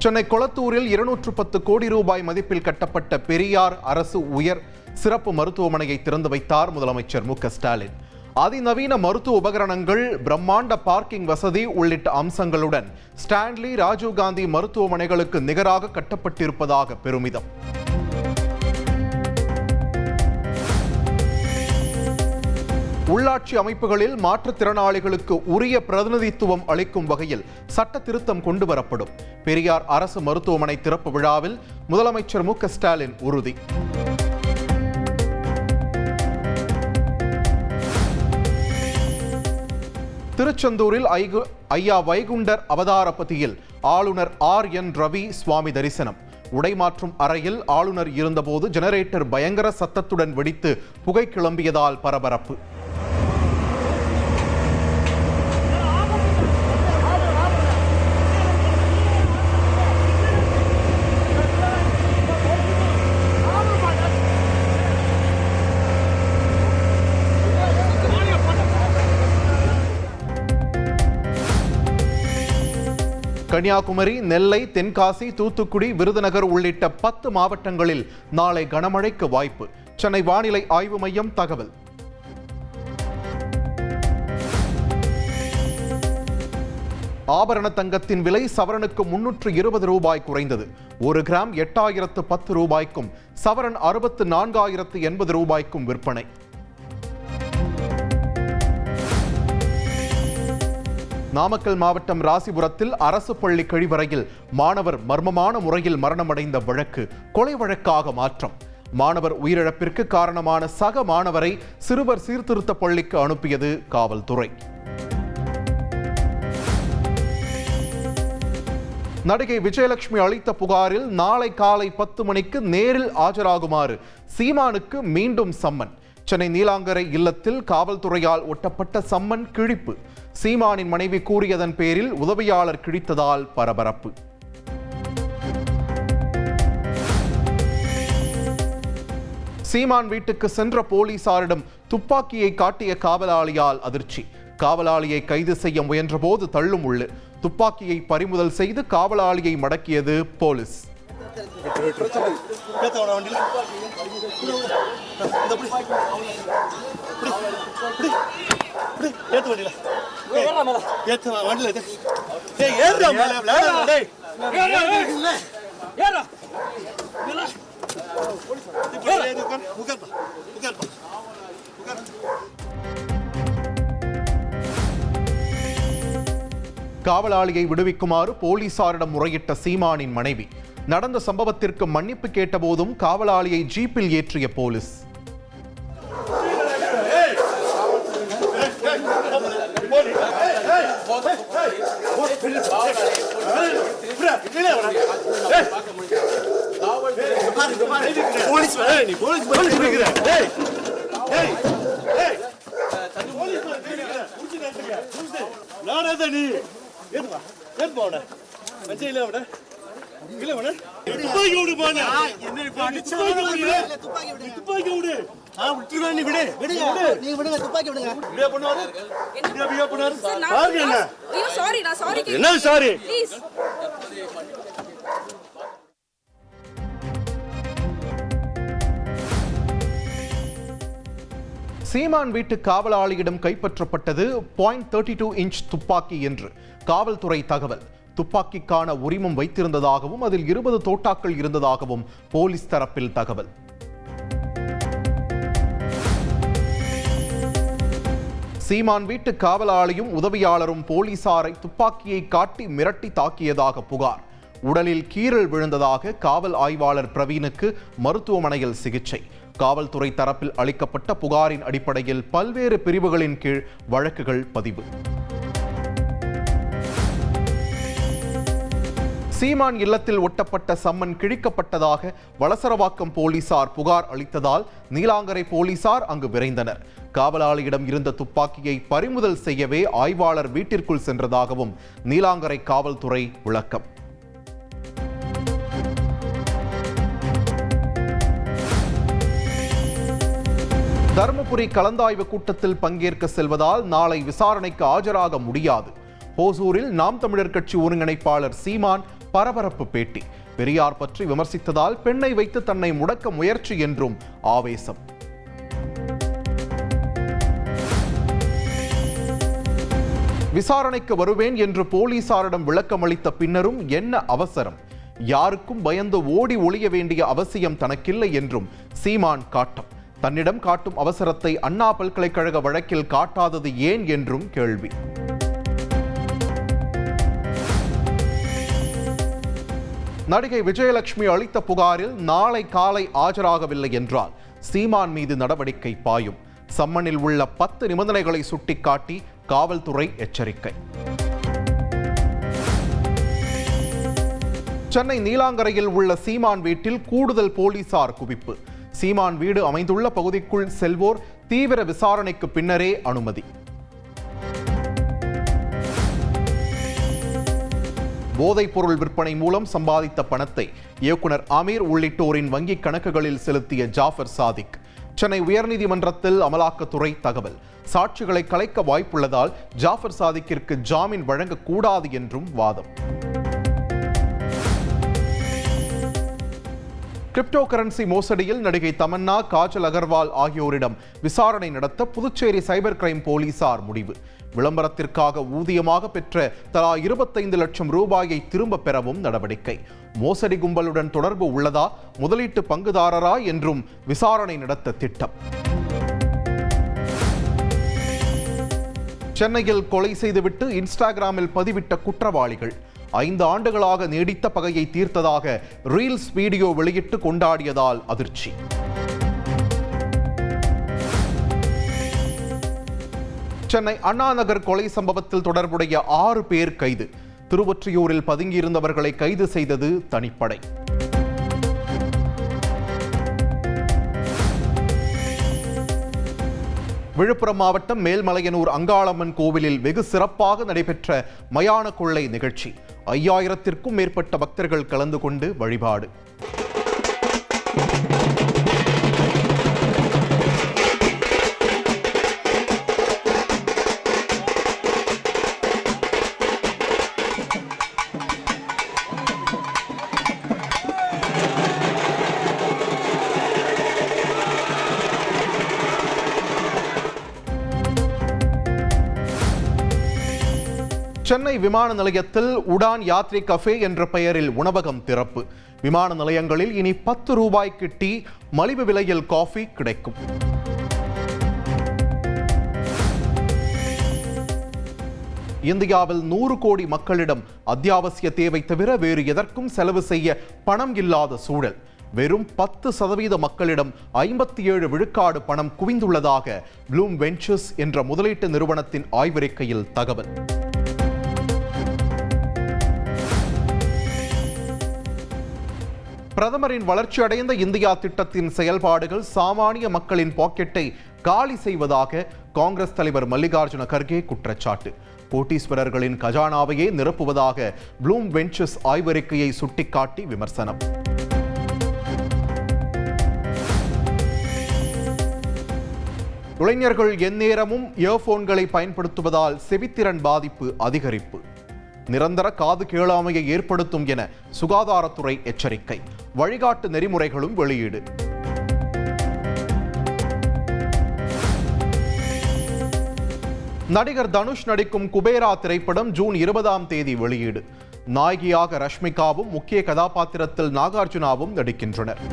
சென்னை கொளத்தூரில் 210 கோடி ரூபாய் மதிப்பில் கட்டப்பட்ட பெரியார் அரசு உயர் சிறப்பு மருத்துவமனையை திறந்து வைத்தார் முதலமைச்சர் மு க ஸ்டாலின். அதிநவீன மருத்துவ உபகரணங்கள், பிரம்மாண்ட பார்க்கிங் வசதி உள்ளிட்ட அம்சங்களுடன் ஸ்டான்லி ராஜீவ்காந்தி மருத்துவமனைகளுக்கு நிகராக கட்டப்பட்டிருப்பதாக பெருமிதம். உள்ளாட்சி அமைப்புகளில் மாற்றுத்திறனாளிகளுக்கு உரிய பிரதிநிதித்துவம் அளிக்கும் வகையில் சட்ட திருத்தம் கொண்டுவரப்படும். பெரியார் அரசு மருத்துவமனை திறப்பு விழாவில் முதலமைச்சர் மு க ஸ்டாலின் உறுதி. திருச்செந்தூரில் ஐயா வைகுண்டர் அவதாரபதியில் ஆளுநர் ஆர்.என். ரவி சுவாமி தரிசனம். உடைமாற்றும் அறையில் ஆளுநர் இருந்தபோது ஜெனரேட்டர் பயங்கர சத்தத்துடன் வெடித்து புகை கிளம்பியதால் பரபரப்பு. கன்னியாகுமரி, நெல்லை, தென்காசி, தூத்துக்குடி, விருதுநகர் உள்ளிட்ட 10 மாவட்டங்களில் நாளை கனமழைக்கு வாய்ப்பு. சென்னை வானிலை ஆய்வு மையம் தகவல். ஆபரண தங்கத்தின் விலை சவரனுக்கு 320 ரூபாய் குறைந்தது. 1 கிராம் 8010 ரூபாய்க்கும் சவரன் 64,080 ரூபாய்க்கும் விற்பனை. நாமக்கல் மாவட்டம் ராசிபுரத்தில் அரசு பள்ளி கழிவறையில் மாணவர் மர்மமான முறையில் மரணமடைந்த வழக்கு கொலை வழக்காக மாற்றம். மாணவர் உயிரிழப்பிற்கு காரணமான சக மாணவரை சிறுவர் சீர்திருத்த பள்ளிக்கு அனுப்பியது காவல்துறை. நடிகை விஜயலட்சுமி அளித்த புகாரில் நாளை காலை 10 மணிக்கு நேரில் ஆஜராகுமாறு சீமானுக்கு மீண்டும் சம்மன். சென்னை நீலாங்கரை இல்லத்தில் காவல்துறையால் ஒட்டப்பட்ட சம்மன் கிழிப்பு. சீமானின் மனைவி கூறியதன் பேரில் உதவியாளர் கிழித்ததால் பரபரப்பு. சீமான் வீட்டுக்கு சென்ற போலீசாரிடம் துப்பாக்கியை காட்டிய காவலாளியால் அதிர்ச்சி. காவலாளியை கைது செய்ய முயன்றபோது தள்ளும் உள்ளு. துப்பாக்கியை பறிமுதல் செய்து காவலாளியை மடக்கியது போலீஸ். காவலாளியை விடுவிக்குமாறு போலீசாரிடம் முறையிட்ட சீமானின் மனைவி. நடந்த சம்பவத்திற்கு மன்னிப்பு கேட்டபோதும் காவலாளியை ஜீப்பில் ஏற்றிய போலீஸ். சீமான் வீட்டு காவலாளியிடம் கைப்பற்றப்பட்டது .32 இன்ச் துப்பாக்கி என்று காவல்துறை தகவல். துப்பாக்கிக்கான உரிமம் வைத்திருந்ததாகவும் அதில் 20 தோட்டாக்கள் இருந்ததாகவும் போலீஸ் தரப்பில் தகவல். சீமான் வீட்டு காவலாளியும் உதவியாளரும் போலீசாரை துப்பாக்கியை காட்டி மிரட்டி தாக்கியதாக புகார். உடலில் கீறல் விழுந்ததாக காவல் ஆய்வாளர் பிரவீனுக்கு மருத்துவமனையில் சிகிச்சை. காவல்துறை தரப்பில் அளிக்கப்பட்ட புகாரின் அடிப்படையில் பல்வேறு பிரிவுகளின் கீழ் வழக்குகள் பதிவு. சீமான் இல்லத்தில் ஒட்டப்பட்ட சம்மன் கிழிக்கப்பட்டதாக வளசரவாக்கம் போலீசார் புகார் அளித்ததால் நீலாங்கரை போலீசார் அங்கு விரைந்தனர். காவலாளியிடம் இருந்த துப்பாக்கியை பறிமுதல் செய்யவே ஆய்வாளர் வீட்டிற்குள் சென்றதாகவும் நீலாங்கரை காவல்துறை விளக்கம். தருமபுரி கலந்தாய்வு கூட்டத்தில் பங்கேற்க செல்வதால் நாளை விசாரணைக்கு ஆஜராக முடியாது. ஓசூரில் நாம் தமிழர் கட்சி ஒருங்கிணைப்பாளர் சீமான் பரபரப்பு பேட்டி. பெரியார் பற்றி விமர்சித்ததால் பெண்ணை வைத்து தன்னை முடக்க முயற்சி என்றும் ஆவேசம். விசாரணைக்கு வருவேன் என்று போலீசாரிடம் விளக்கமளித்த பின்னரும் என்ன அவசரம்? யாருக்கும் பயந்து ஓடி ஒளிய வேண்டிய அவசியம் தனக்கில்லை என்றும் சீமான் காட்டம். தன்னிடம் காட்டும் அவசரத்தை அண்ணா பல்கலைக்கழக வழக்கில் காட்டாதது ஏன் என்றும் கேள்வி. நடிகை விஜயலட்சுமி அளித்த புகாரில் நாளை காலை ஆஜராகவில்லை என்றால் சீமான் மீது நடவடிக்கை பாயும். சம்மனில் உள்ள 10 நிபந்தனைகளை சுட்டிக்காட்டி காவல்துறை எச்சரிக்கை. சென்னை நீலாங்கரையில் உள்ள சீமான் வீட்டில் கூடுதல் போலீசார் குவிப்பு. சீமான் வீடு அமைந்துள்ள பகுதிக்குள் செல்வோர் தீவிர விசாரணைக்கு பின்னரே அனுமதி. போதைப் பொருள் விற்பனை மூலம் சம்பாதித்த பணத்தை இயக்குனர் அமீர் உள்ளிட்டோரின் வங்கிக் கணக்குகளில் செலுத்திய ஜாஃபர் சாதிக். சென்னை உயர்நீதிமன்றத்தில் அமலாக்கத்துறை தகவல். சாட்சிகளை கலைக்க வாய்ப்புள்ளதால் ஜாஃபர் சாதிக்கிற்கு ஜாமீன் வழங்கக்கூடாது என்றும் வாதம். கிரிப்டோ கரன்சி மோசடியில் நடிகை தமன்னா, காஜல் அகர்வால் ஆகியோரிடம் விசாரணை நடத்த புதுச்சேரி சைபர் கிரைம் போலீசார் முடிவு. விளம்பரத்திற்காக ஊதியமாக பெற்ற தலா 25 லட்சம் ரூபாயை திரும்ப பெறவும் நடவடிக்கை. மோசடி கும்பலுடன் தொடர்பு உள்ளதா, முதலீட்டு பங்குதாரரா என்றும் விசாரணை நடத்த திட்டம். சென்னையில் கொலை செய்துவிட்டு இன்ஸ்டாகிராமில் பதிவிட்ட குற்றவாளிகள் 5 ஆண்டுகளாக நீடித்த பகையை தீர்த்ததாக ரீல்ஸ் வீடியோ வெளியிட்டு கொண்டாடியதால் அதிர்ச்சி. சென்னை அண்ணா நகர் கொலை சம்பவத்தில் தொடர்புடைய 6 பேர் கைது. திருவொற்றியூரில் பதுங்கியிருந்தவர்களை கைது செய்தது தனிப்படை. விழுப்புரம் மாவட்டம் மேல்மலையனூர் அங்காளம்மன் கோவிலில் வெகு சிறப்பாக நடைபெற்ற மயான கொள்ளை நிகழ்ச்சி. 5000த்திற்கும் மேற்பட்ட பக்தர்கள் கலந்து கொண்டு வழிபாடு. சென்னை விமான நிலையத்தில் உடான் யாத்ரி கஃபே என்ற பெயரில் உணவகம் திறப்பு. விமான நிலையங்களில் இனி 10 ரூபாய்க்கு டீ, மலிவு விலையில் காஃபி கிடைக்கும். இந்தியாவில் 100 கோடி மக்களிடம் அத்தியாவசிய தேவை தவிர வேறு எதற்கும் செலவு செய்ய பணம் இல்லாத சூழல். வெறும் 10% மக்களிடம் 57 விழுக்காடு பணம் குவிந்துள்ளதாக ப்ளூம் வெஞ்சர்ஸ் என்ற முதலீட்டு நிறுவனத்தின் ஆய்வறிக்கையில் தகவல். பிரதமரின் வளர்ச்சியடைந்த இந்தியா திட்டத்தின் செயல்பாடுகள் சாமானிய மக்களின் பாக்கெட்டை காலி செய்வதாக காங்கிரஸ் தலைவர் மல்லிகார்ஜுன கர்கே குற்றச்சாட்டு. கோட்டீஸ்வரர்களின் கஜானாவையே நிரப்புவதாக ப்ளூம் வெஞ்சர்ஸ் ஆய்வறிக்கையை சுட்டிக்காட்டி விமர்சனம். இளைஞர்கள் எந்நேரமும் இயர்போன்களை பயன்படுத்துவதால் செவித்திறன் பாதிப்பு அதிகரிப்பு. நிரந்தர காது கேளாமையை ஏற்படுத்தும் என சுகாதாரத்துறை எச்சரிக்கை. வழிகாட்டு நெறிமுறைகளும் வெளியீடு. நடிகர் தனுஷ் நடிக்கும் குபேரா திரைப்படம் ஜூன் 20ஆம் தேதி வெளியீடு. நாயகியாக ரஷ்மிகாவும் முக்கிய கதாபாத்திரத்தில் நாகார்ஜுனாவும் நடிக்கின்றனர்.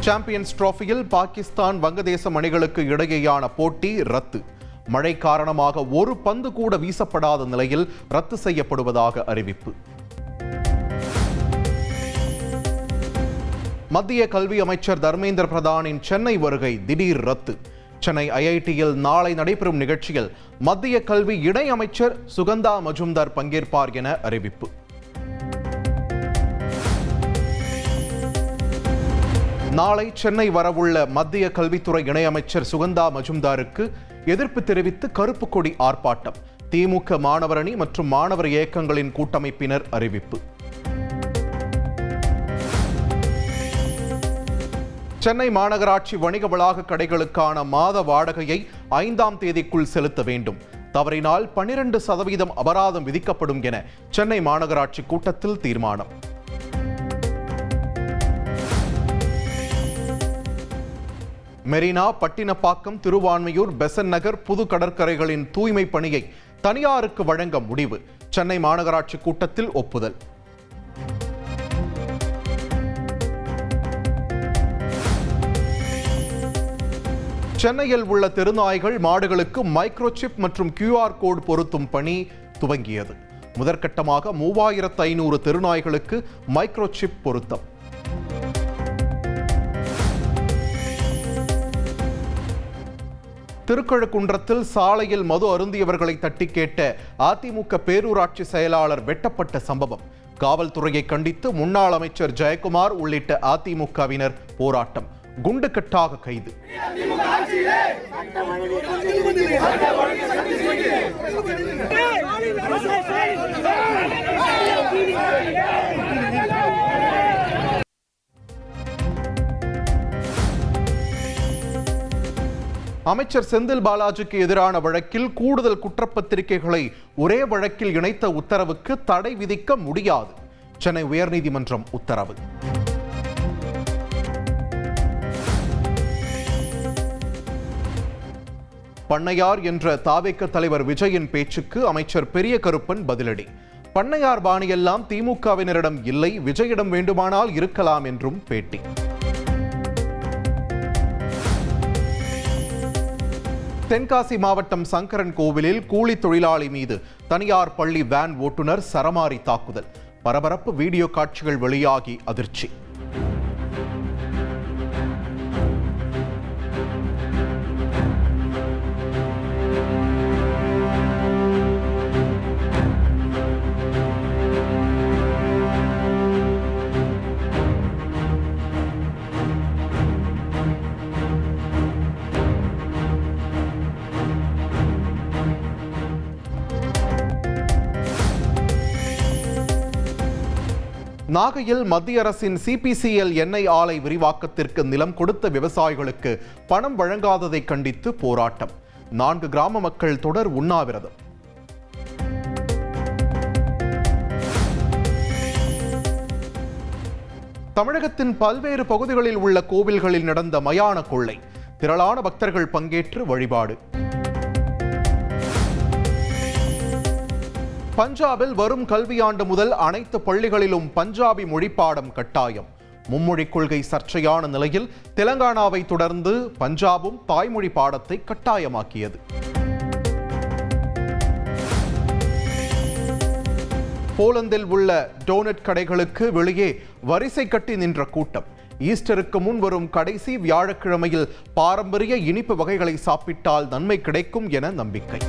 சாம்பியன்ஸ் டிராபியில் பாகிஸ்தான் வங்கதேசம் அணிகளுக்கு இடையேயான போட்டி ரத்து. மழை காரணமாக ஒரு பந்து கூட வீசப்படாத நிலையில் ரத்து செய்யப்படுவதாக அறிவிப்பு. மத்திய கல்வி அமைச்சர் தர்மேந்திர பிரதானின் சென்னை வருகை திடீர் ரத்து. சென்னை ஐஐடியில் நாளை நடைபெறும் நிகழ்ச்சியில் மத்திய கல்வி இணை அமைச்சர் சுகந்தா மஜும்தார் பங்கேற்பார் என அறிவிப்பு. நாளை சென்னை வரவுள்ள மத்திய கல்வித்துறை இணையமைச்சர் சுகந்தா மஜும்தாருக்கு எதிர்ப்பு தெரிவித்து கருப்பு கொடி ஆர்ப்பாட்டம். திமுக மாணவரணி மற்றும் மாணவர் இயக்கங்களின் கூட்டமைப்பினர் அறிவிப்பு. சென்னை மாநகராட்சி வணிக வளாக கடைகளுக்கான மாத வாடகையை 5ஆம் தேதிக்குள் செலுத்த வேண்டும். தவறினால் 12% அபராதம் விதிக்கப்படும் என சென்னை மாநகராட்சி கூட்டத்தில் தீர்மானம். மெரினா, பட்டினப்பாக்கம், திருவான்மியூர், பெசன்ட் நகர், புது கடற்கரைகளின் தூய்மை பணியை தனியாருக்கு வழங்க முடிவு. சென்னை மாநகராட்சி கூட்டத்தில் ஒப்புதல். சென்னையில் உள்ள தெருநாய்கள், மாடுகளுக்கு மைக்ரோசிப் மற்றும் QR கோடு பொருத்தும் பணி துவங்கியது. முதற்கட்டமாக 3500 தெருநாய்களுக்கு மைக்ரோசிப் பொருத்தம். திருக்கழுக்குன்றத்தில் சாலையில் மது அருந்தியவர்களை தட்டி கேட்ட அதிமுக பேரூராட்சி செயலாளர் வெட்டப்பட்ட சம்பவம். காவல்துறையை கண்டித்து முன்னாள் அமைச்சர் ஜெயக்குமார் உள்ளிட்ட அதிமுகவினர் போராட்டம். குண்டுக்கட்டாக கைது. அமைச்சர் செந்தில் பாலாஜிக்கு எதிரான வழக்கில் கூடுதல் குற்றப்பத்திரிகைகளை ஒரே வழக்கில் இணைத்த உத்தரவுக்கு தடை விதிக்க முடியாது. சென்னை உயர்நீதிமன்றம் உத்தரவு. பண்ணையார் என்ற தாவேக தலைவர் விஜயின் பேச்சுக்கு அமைச்சர் பெரிய கருப்பன் பதிலடி. பண்ணையார் பாணியெல்லாம் திமுகவினரிடம் இல்லை, விஜயிடம் வேண்டுமானால் இருக்கலாம் என்றும் பேட்டி. தென்காசி மாவட்டம் சங்கரன் கோவிலில் கூலி தொழிலாளி மீது தனியார் பள்ளி வேன் ஓட்டுநர் சரமாரி தாக்குதல். பரபரப்பு வீடியோ காட்சிகள் வெளியாகி அதிர்ச்சி. நாகையில் மத்திய அரசின் CPCL எண்ணெய் ஆலை விரிவாக்கத்திற்கு நிலம் கொடுத்த விவசாயிகளுக்கு பணம் வழங்காததை கண்டித்து போராட்டம். 4 கிராம மக்கள் தொடர் உண்ணாவிரதம். தமிழகத்தின் பல்வேறு பகுதிகளில் உள்ள கோவில்களில் நடந்த மயான கொள்ளை. திரளான பக்தர்கள் பங்கேற்று வழிபாடு. பஞ்சாபில் வரும் கல்வியாண்டு முதல் அனைத்து பள்ளிகளிலும் பஞ்சாபி மொழி பாடம் கட்டாயம். மும்மொழி கொள்கை சர்ச்சையான நிலையில் தெலங்கானாவை தொடர்ந்து பஞ்சாபும் தாய்மொழி பாடத்தை கட்டாயமாக்கியது. போலந்தில் உள்ள டோனட் கடைகளுக்கு வெளியே வரிசை கட்டி நின்ற கூட்டம். ஈஸ்டருக்கு முன் வரும் கடைசி வியாழக்கிழமையில் பாரம்பரிய இனிப்பு வகைகளை சாப்பிட்டால் நன்மை கிடைக்கும் என நம்பிக்கை.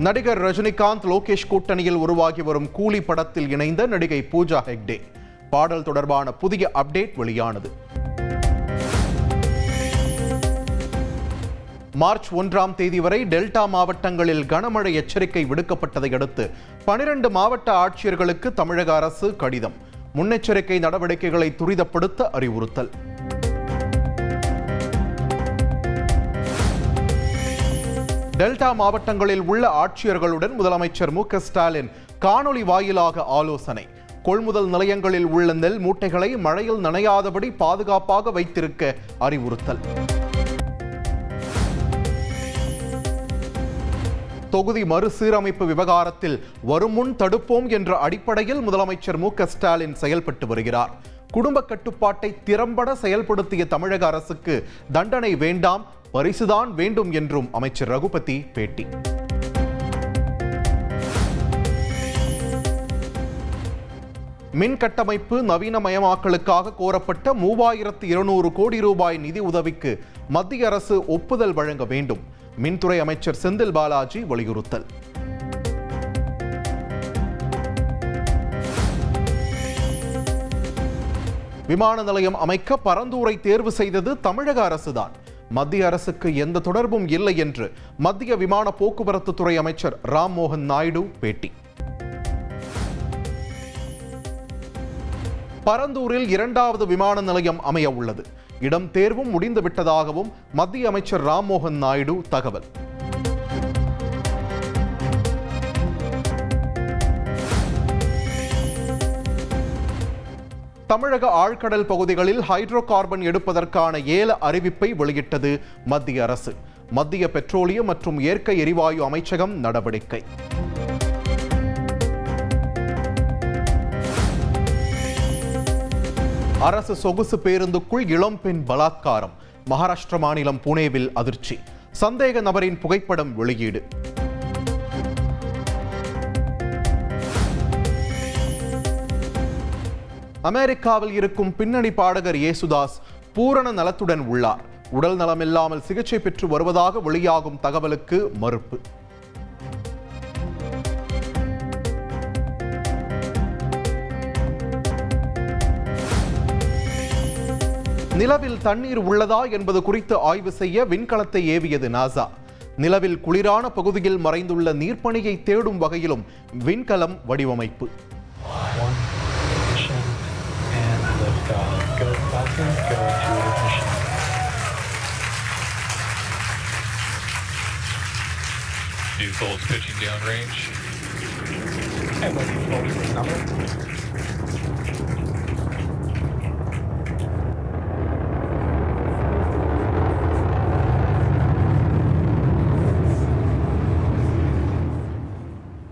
நடிகர் ரஜினிகாந்த், லோகேஷ் கூட்டணியில் உருவாகி வரும் கூலி படத்தில் இணைந்த நடிகை பூஜா ஹெக்டே. பாடல் தொடர்பான புதிய அப்டேட் வெளியானது. மார்ச் 1ஆம் தேதி வரை டெல்டா மாவட்டங்களில் கனமழை எச்சரிக்கை விடுக்கப்பட்டதை அடுத்து 12 மாவட்ட ஆட்சியர்களுக்கு தமிழக அரசு கடிதம். முன்னெச்சரிக்கை நடவடிக்கைகளை துரிதப்படுத்த அறிவுறுத்தல். டெல்டா மாவட்டங்களில் உள்ள ஆட்சியர்களுடன் முதலமைச்சர் மு.க.ஸ்டாலின் காணொலி வாயிலாக ஆலோசனை. கொள்முதல் நிலையங்களில் உள்ள நெல் மூட்டைகளை மழையில் நனையாதபடி பாதுகாப்பாக வைத்திருக்க அறிவுறுத்தல். தொகுதி மறுசீரமைப்பு விவகாரத்தில் வரும் முன் தடுப்போம் என்ற அடிப்படையில் முதலமைச்சர் மு.க.ஸ்டாலின் செயல்பட்டு வருகிறார். குடும்ப கட்டுப்பாட்டை திறம்பட செயல்படுத்திய தமிழக அரசுக்கு தண்டனை வேண்டாம், பரிசுதான் வேண்டும் என்றும் அமைச்சர் ரகுபதி பேட்டி. மின் கட்டமைப்பு நவீனமயமாக்கலுக்காக கோரப்பட்ட 3200 கோடி ரூபாய் நிதி உதவிக்கு மத்திய அரசு ஒப்புதல் வழங்க வேண்டும். மின்துறை அமைச்சர் செந்தில் பாலாஜி வலியுறுத்தல். விமான நிலையம் அமைக்க பரந்தூரை தேர்வு செய்தது தமிழக அரசுதான். மத்திய அரசுக்கு எந்த தொடர்பும் இல்லை என்று மத்திய விமான போக்குவரத்து துறை அமைச்சர் ராம்மோகன் நாயுடு பேட்டி. பரந்தூரில் 2வது விமான நிலையம் அமைய உள்ளது. இடம் தேர்வும் முடிந்துவிட்டதாகவும் மத்திய அமைச்சர் ராம்மோகன் நாயுடு தகவல். தமிழக ஆழ்கடல் பகுதிகளில் ஹைட்ரோ கார்பன் எடுப்பதற்கான ஏல அறிவிப்பை வெளியிட்டது மத்திய அரசு. மத்திய பெட்ரோலியம் மற்றும் இயற்கை எரிவாயு அமைச்சகம் நடவடிக்கை. அரசு சொகுசு பேருந்துக்குள் இளம்பெண் பலாத்காரம். மகாராஷ்டிர மாநிலம் புனேவில் அதிர்ச்சி. சந்தேக நபரின் புகைப்படம் வெளியீடு. அமெரிக்காவில் இருக்கும் பின்னணி பாடகர் இயேசுதாஸ் பூரண நலத்துடன் உள்ளார். உடல் நலமில்லாமல் சிகிச்சை பெற்று வருவதாக வெளியாகும் தகவலுக்கு மறுப்பு. நிலவில் தண்ணீர் உள்ளதா என்பது குறித்து ஆய்வு செய்ய விண்கலத்தை ஏவியது நாசா. நிலவில் குளிரான பகுதியில் மறைந்துள்ள நீர்ப்பனியை தேடும் வகையிலும் விண்கலம் வடிவமைப்பு. Go Falcon, go to ignition. Vehicles pitching downrange. And looking forward to the number.